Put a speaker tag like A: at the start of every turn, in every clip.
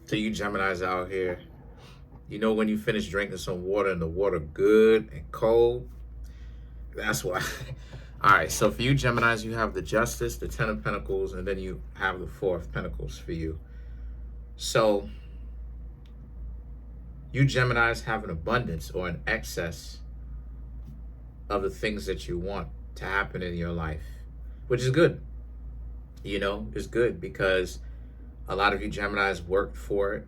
A: To you Geminis out here, you know when you finish drinking some water and the water good and cold, that's why. All right, so for you Geminis, you have the Justice, the Ten of Pentacles, and then you have the Four of Pentacles for you. So you Geminis have an abundance or an excess of the things that you want to happen in your life, which is good. You know, it's good because a lot of you Geminis worked for it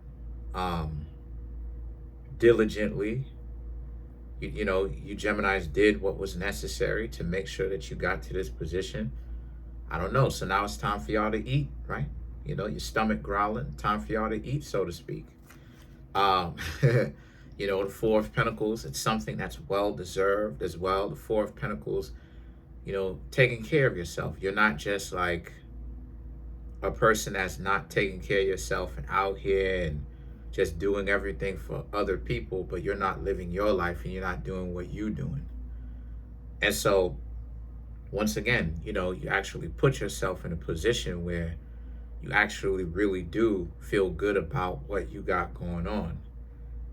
A: diligently. You know, you Geminis did what was necessary to make sure that you got to this position. I don't know. So now it's time for y'all to eat, right? You know, your stomach growling, time for y'all to eat, so to speak. Um, you know, the Four of Pentacles, it's something that's well deserved as well. The Four of Pentacles, you know, taking care of yourself. You're not just like a person that's not taking care of yourself and out here and just doing everything for other people, but you're not living your life and you're not doing what you're doing. And so, once again, you know, you actually put yourself in a position where you actually really do feel good about what you got going on.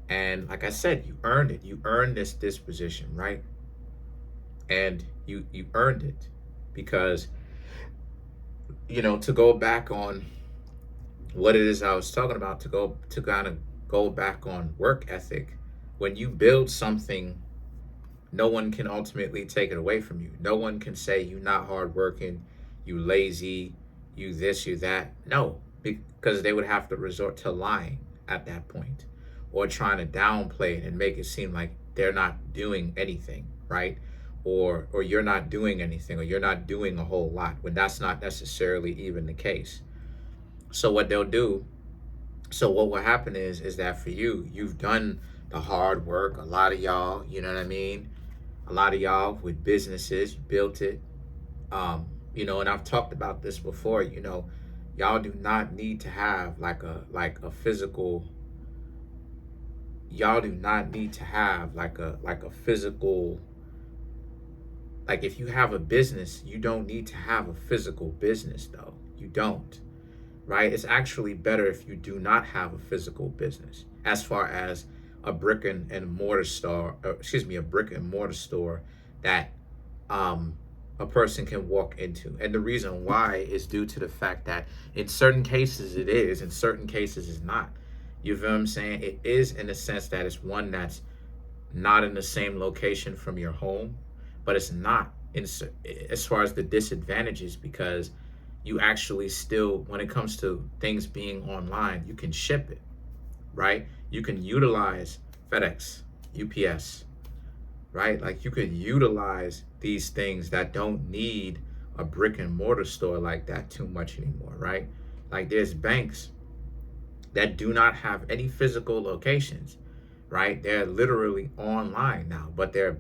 A: And like I said, you earned it. You earned this disposition, right? And you earned it because, you know, to go back on what it is I was talking about, to kind of go back on work ethic. When you build something, no one can ultimately take it away from you. No one can say you not hardworking, you lazy, you this, you that. No, because they would have to resort to lying at that point, or trying to downplay it and make it seem like they're not doing anything, right? Or you're not doing anything, or you're not doing a whole lot, when that's not necessarily even the case. So what they'll do, so what will happen is that for you, you've done the hard work. A lot of y'all, you know what I mean? A lot of y'all with businesses, you built it. You know, and I've talked about this before, you know, y'all do not need to have like a physical, y'all do not need to have like a physical, like if you have a business, you don't need to have a physical business though. You don't. Right? It's actually better if you do not have a physical business, as far as a brick and mortar store, a brick and mortar store that a person can walk into. And the reason why is due to the fact that in certain cases it is, in certain cases it's not. You feel what I'm saying? It is in the sense that it's one that's not in the same location from your home, but it's not in, as far as the disadvantages, because you actually still, when it comes to things being online, you can ship it, right? You can utilize FedEx, UPS, right? Like you could utilize these things that don't need a brick and mortar store like that too much anymore, right? Like there's banks that do not have any physical locations, right? They're literally online now, but they're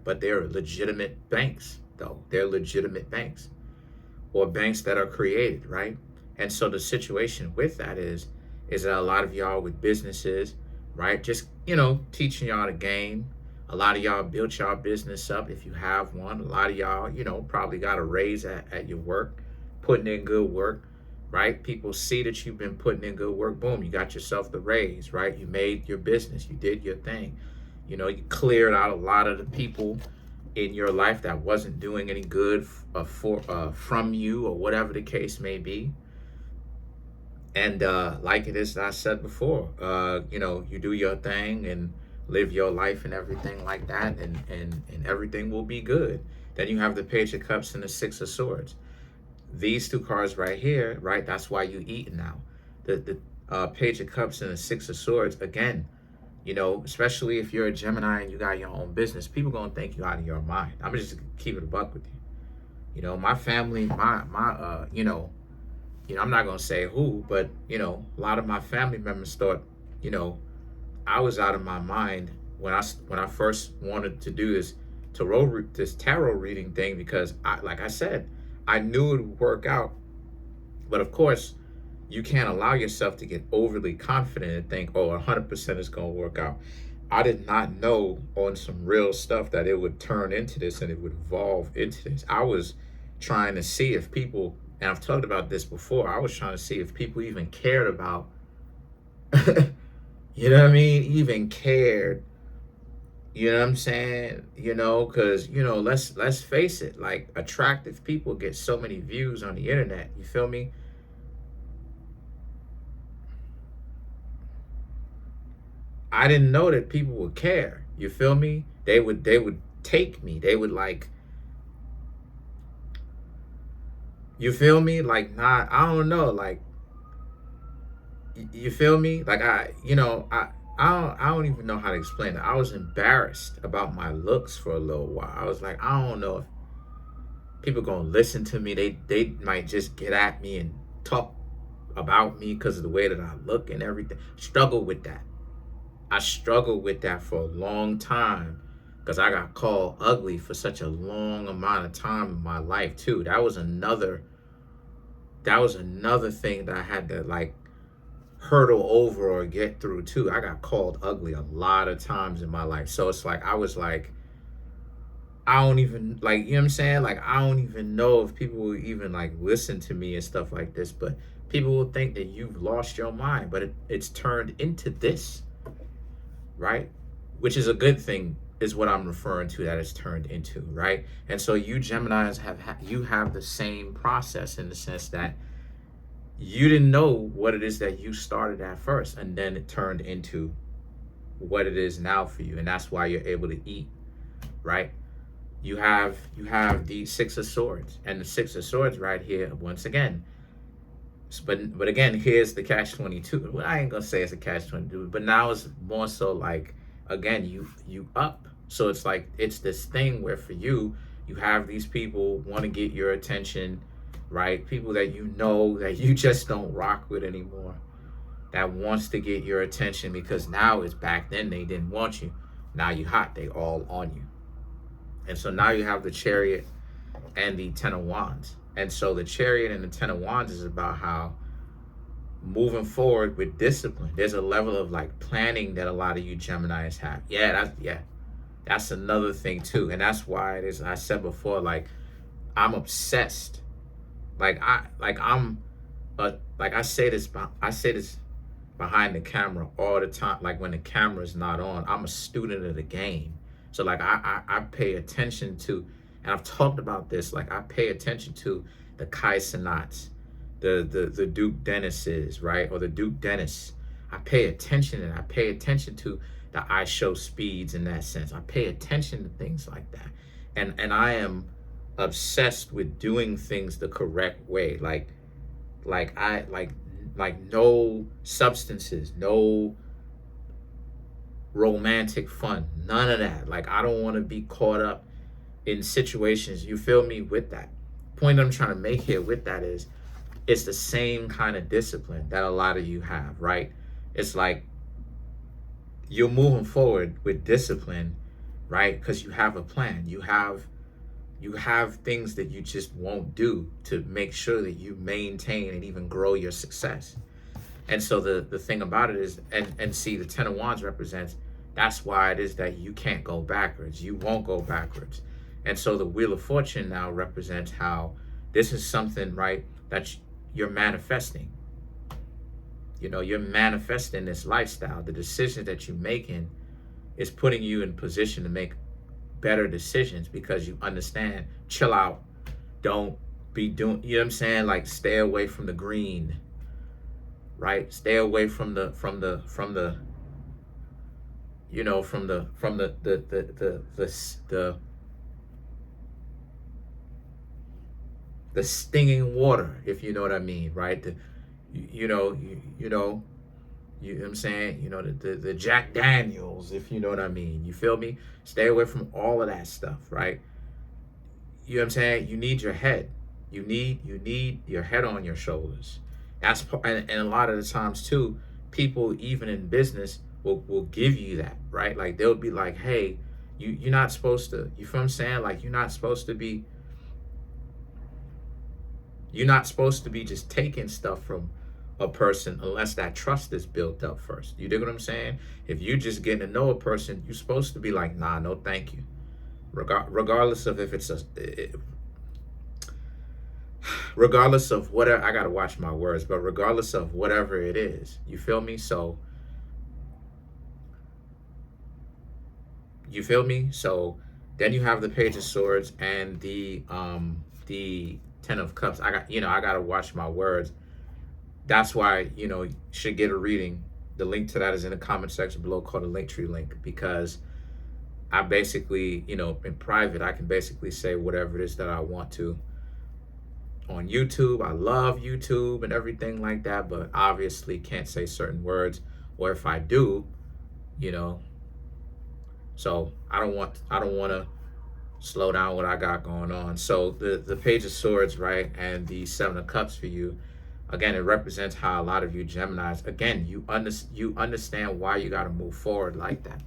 A: legitimate banks though. They're legitimate banks, or banks that are created, right? And so the situation with that is that a lot of y'all with businesses, right? Just, you know, teaching y'all the game. A lot of y'all built y'all business up if you have one. A lot of y'all, you know, probably got a raise at your work, putting in good work, right? People see that you've been putting in good work. Boom, you got yourself the raise, right? You made your business. You did your thing. You know, you cleared out a lot of the people in your life that wasn't doing any good from you, or whatever the case may be. And like it is, I said before, you know, you do your thing and live your life and everything like that, and everything will be good. Then you have the Page of Cups and the Six of Swords. These two cards right here, right? That's why you eat now. The Page of Cups and the Six of Swords, again, you know, especially if you're a Gemini and you got your own business, people gonna think you out of your mind. I'm just keep it a buck with you. You know, my family, you know, I'm not gonna say who, but you know, a lot of my family members thought, you know, I was out of my mind when I first wanted to do this tarot reading thing, because like I said, I knew it would work out, but of course, you can't allow yourself to get overly confident and think, oh, 100% is going to work out. I did not know on some real stuff that it would turn into this and it would evolve into this. I was trying to see if people, and I've talked about this before, I was trying to see if people even cared about You know what I mean? Even cared. You know what I'm saying? Because let's face it. Like, attractive people get so many views on the internet. You feel me? I didn't know that people would care. You feel me? They would take me. They would like. You feel me? Like, not. I don't know. Like, you feel me? Like, I don't even know how to explain it. I was embarrassed about my looks for a little while. I was like, I don't know if people gonna listen to me. They might just get at me and talk about me because of the way that I look and everything. Struggle with that. I struggled with that for a long time because I got called ugly for such a long amount of time in my life too. That was another thing that I had to like hurdle over or get through too. I got called ugly a lot of times in my life. So it's like I was like, I don't even like, you know what I'm saying? Like, I don't even know if people will even like listen to me and stuff like this, but people will think that you've lost your mind, but it's turned into this, right? Which is a good thing, is what I'm referring to, that it's turned into, right? And so you Geminis you have the same process in the sense that you didn't know what it is that you started at first, and then it turned into what it is now for you, and that's why you're able to eat, right? You have the Six of Swords, and the Six of Swords right here once again. But again, here's the catch-22. Well, I ain't gonna say it's a catch-22, but now it's more so like, again, you up. So it's like it's this thing where for you, you have these people want to get your attention, right? People that you know that you just don't rock with anymore, that wants to get your attention because now it's back then they didn't want you. Now you hot, they all on you. And so now you have the Chariot and the Ten of Wands. And so the Chariot and the Ten of Wands is about how moving forward with discipline. There's a level of like planning that a lot of you Geminis have. That's another thing too. And that's why it is, I said before, like, I'm obsessed. I say this behind the camera all the time. Like, when the camera's not on, I'm a student of the game. So like I pay attention to, and I've talked about this, like I pay attention to the Kai Cenats, the Duke Dennises, right? Or the Duke Dennis. I pay attention, and I pay attention to the I show speeds in that sense. I pay attention to things like that. And I am obsessed with doing things the correct way. Like no substances, no romantic fun, none of that. Like, I don't want to be caught up in situations, you feel me, with that. Point I'm trying to make here with that is, it's the same kind of discipline that a lot of you have, right? It's like you're moving forward with discipline, right? Because you have a plan. You have things that you just won't do to make sure that you maintain and even grow your success. And so the thing about it is, and see, the Ten of Wands represents, that's why it is that you can't go backwards. You won't go backwards. And so the Wheel of Fortune now represents how this is something, right, that you're manifesting. You're manifesting this lifestyle. The decisions that you're making is putting you in position to make better decisions, because you understand, chill out. Don't be doing, you know what I'm saying? Like, stay away from the green, right? Stay away from the the stinging water, if you know what I mean, right? You know what I'm saying? The Jack Daniels, if you know what I mean. You feel me? Stay away from all of that stuff, right? You know what I'm saying? You need your head. You need your head on your shoulders. And a lot of the times too, people even in business will give you that, right? Like, they'll be like, hey, you're not supposed to, you feel what I'm saying? Like, you're not supposed to be just taking stuff from a person unless that trust is built up first. You dig what I'm saying? If you just getting to know a person, you're supposed to be like, nah, no thank you. Regardless of if it's regardless of whatever, I gotta watch my words, but regardless of whatever it is, you feel me? So You feel me? So then you have the Page of Swords and the Ten of Cups. I gotta watch my words. That's why, you should get a reading. The link to that is in the comment section below, called the Linktree link, because I basically, in private, I can basically say whatever it is that I want to on YouTube. I love YouTube and everything like that, but obviously can't say certain words, or if I do, you know, so I don't want to slow down what I got going on. So the Page of Swords, right, and the Seven of Cups for you, again, it represents how a lot of you Geminis, again, you understand why you got to move forward like that.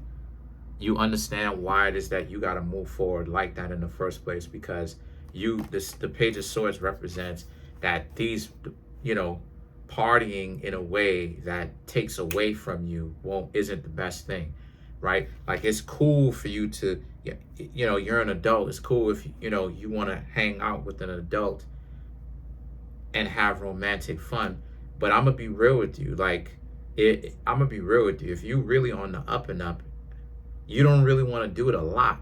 A: You understand why it is that you got to move forward like that in the first place, because the Page of Swords represents that these, partying in a way that takes away from you isn't the best thing, right? Like, it's cool for you to, you're an adult. It's cool if, you want to hang out with an adult and have romantic fun. But I'm going to be real with you. Like, I'm going to be real with you. If you really on the up and up, you don't really want to do it a lot.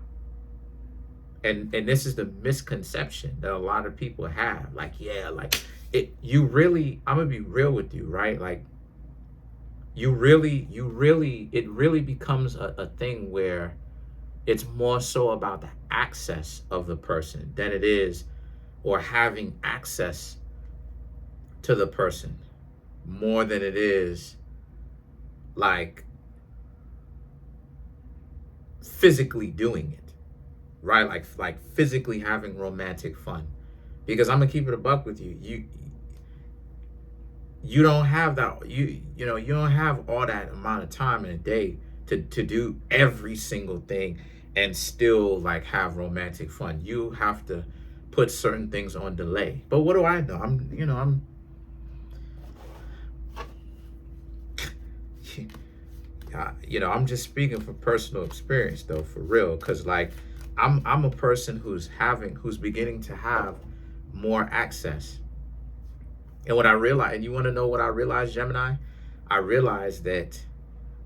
A: And this is the misconception that a lot of people have. Like, yeah, like I'm gonna be real with you, right? Like, it really becomes a thing where it's more so about the access of the person than it is, or having access to the person, more than it is like physically doing it, right? Like physically having romantic fun. Because I'm gonna keep it a buck with you. You don't have that, you don't have all that amount of time in a day to do every single thing and still like have romantic fun. You have to put certain things on delay. But what do I know? I'm just speaking from personal experience though, for real, because like I'm a person who's beginning to have more access. And what I realized, and you want to know what I realized, Gemini? I realized that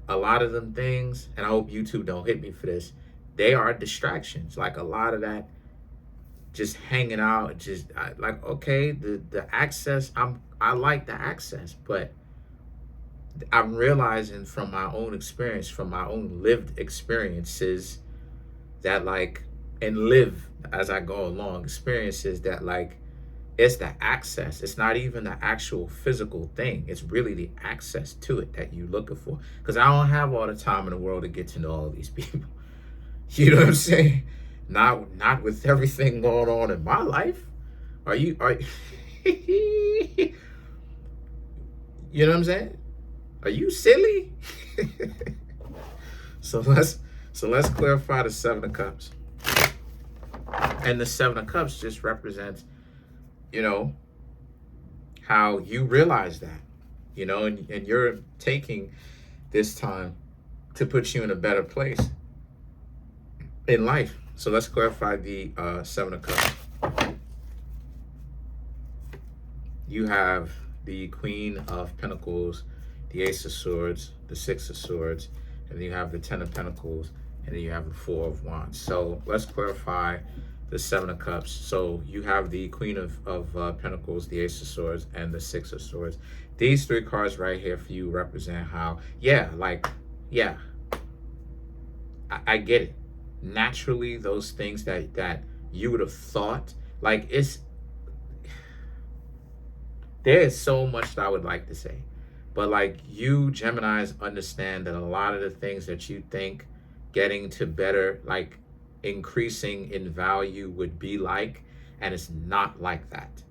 A: a lot of them things, and I hope YouTube don't hit me for this, they are distractions. Like, a lot of that just hanging out, like, okay, the access, I like the access, but I'm realizing from my own experience, from my own lived experiences, that like, and live as I go along, experiences that like, it's the access. It's not even the actual physical thing. It's really the access to it that you're looking for. Because I don't have all the time in the world to get to know all these people. You know what I'm saying? Not with everything going on in my life. You know what I'm saying? Are you silly? So let's clarify the Seven of Cups. And the Seven of Cups just represents, how you realize that, and you're taking this time to put you in a better place in life. So let's clarify the Seven of Cups. You have the Queen of Pentacles, the Ace of Swords, the Six of Swords, and then you have the Ten of Pentacles, and then you have the Four of Wands. So let's clarify the Seven of Cups. So you have the Queen of Pentacles, the Ace of Swords, and the Six of Swords. These three cards right here for you represent how, I get it. Naturally, those things that you would have thought, like, there is so much that I would like to say, but like, you Geminis understand that a lot of the things that you think getting to better, like increasing in value would be like, and it's not like that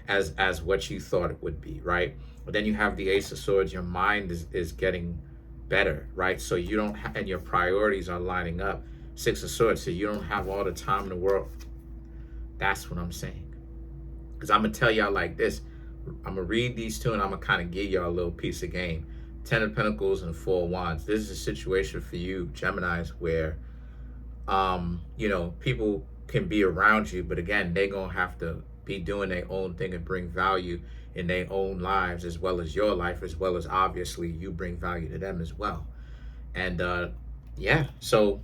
A: as what you thought it would be, right? But then you have the Ace of Swords. Your mind is getting better, right? So you don't and your priorities are lining up. Six of Swords, so you don't have all the time in the world. That's what I'm saying. Because I'm gonna tell y'all like this. I'm gonna read these two and I'm gonna kind of give y'all a little piece of game. Ten of Pentacles and Four of Wands. This is a situation for you Geminis where people can be around you, but again, they gonna have to be doing their own thing and bring value in their own lives, as well as your life, as well as obviously you bring value to them as well. And so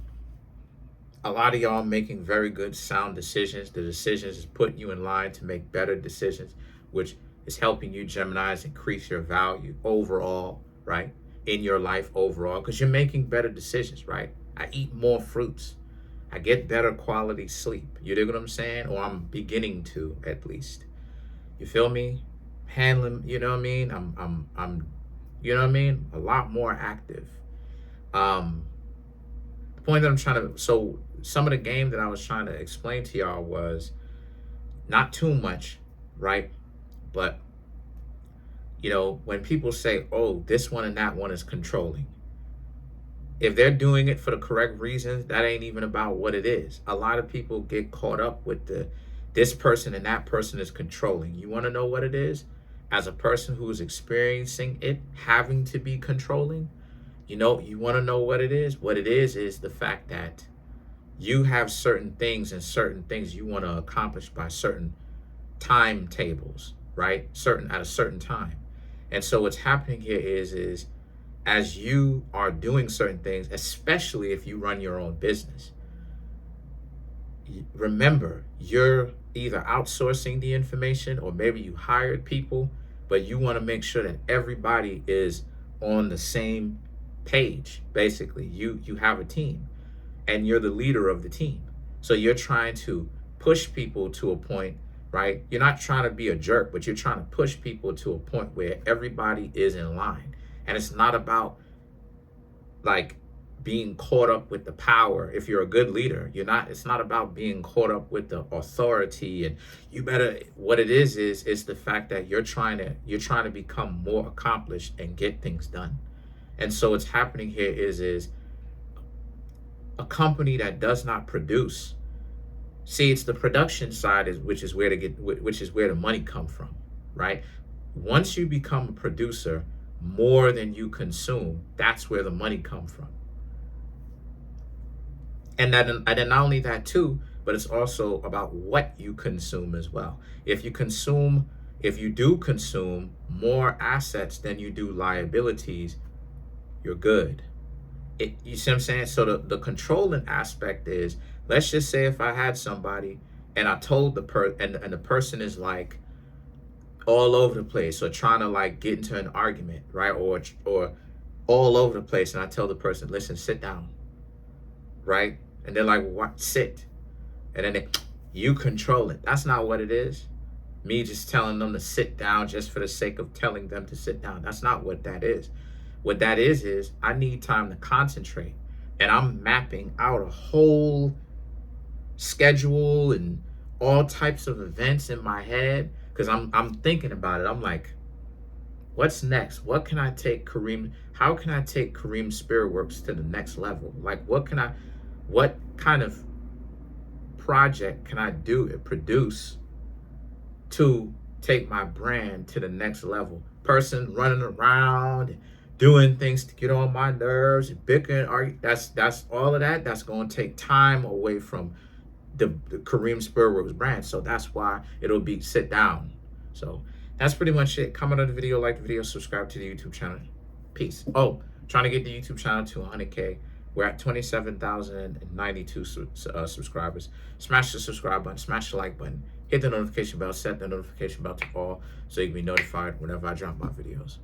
A: a lot of y'all making very good, sound decisions. The decisions is putting you in line to make better decisions, which is helping you, Geminis, increase your value overall, right? In your life overall, because you're making better decisions, right? I eat more fruits. I get better quality sleep. You dig what I'm saying? Or I'm beginning to, at least. You feel me? Handling, you know what I mean? you know what I mean? A lot more active. The point that I'm trying to, so some of the game that I was trying to explain to y'all was not too much, right? But, you know, when people say, oh, this one and that one is controlling, if they're doing it for the correct reasons, that ain't even about what it is. A lot of people get caught up with this person and that person is controlling. You want to know what it is? As a person who is experiencing it having to be controlling, you know, you want to know what it is? What it is the fact that you have certain things and certain things you want to accomplish by certain timetables, right? At a certain time. And so what's happening here is as you are doing certain things, especially if you run your own business, remember, you're either outsourcing the information or maybe you hired people, but you want to make sure that everybody is on the same page. Basically, you have a team and you're the leader of the team. So you're trying to push people to a point, right? You're not trying to be a jerk, but you're trying to push people to a point where everybody is in line. And it's not about like being caught up with the power. If you're a good leader, it's not about being caught up with the authority and what it is the fact that you're trying to become more accomplished and get things done. And so what's happening here is a company that does not produce. See, it's the production side which is where the money come from, right? Once you become a producer, more than you consume, that's where the money come from. And then not only that too, but it's also about what you consume as well. If you do consume more assets than you do liabilities, you're good. You see what I'm saying? So the controlling aspect is, let's just say if I had somebody and I told and the person is like all over the place or trying to like get into an argument, right? Or all over the place, and I tell the person, listen, sit down, right? And they're like, what? Sit. And then you control it. That's not what it is. Me just telling them to sit down just for the sake of telling them to sit down. That's not what that is. What that is I need time to concentrate. And I'm mapping out a whole schedule and all types of events in my head because I'm thinking about it. I'm like, what's next? What can I take how can I take Kareemspiritworks to the next level? Like, what kind of project can I produce to take my brand to the next level? Person running around, doing things to get on my nerves, bickering, that's all of that. That's going to take time away from the Kareemspiritworks brand. So that's why it'll be sit down. So that's pretty much it. Comment on the video, like the video, subscribe to the YouTube channel. Peace. Oh, trying to get the YouTube channel to 100K. We're at 27,092 subscribers. Smash the subscribe button, smash the like button, hit the notification bell, set the notification bell to all so you can be notified whenever I drop my videos.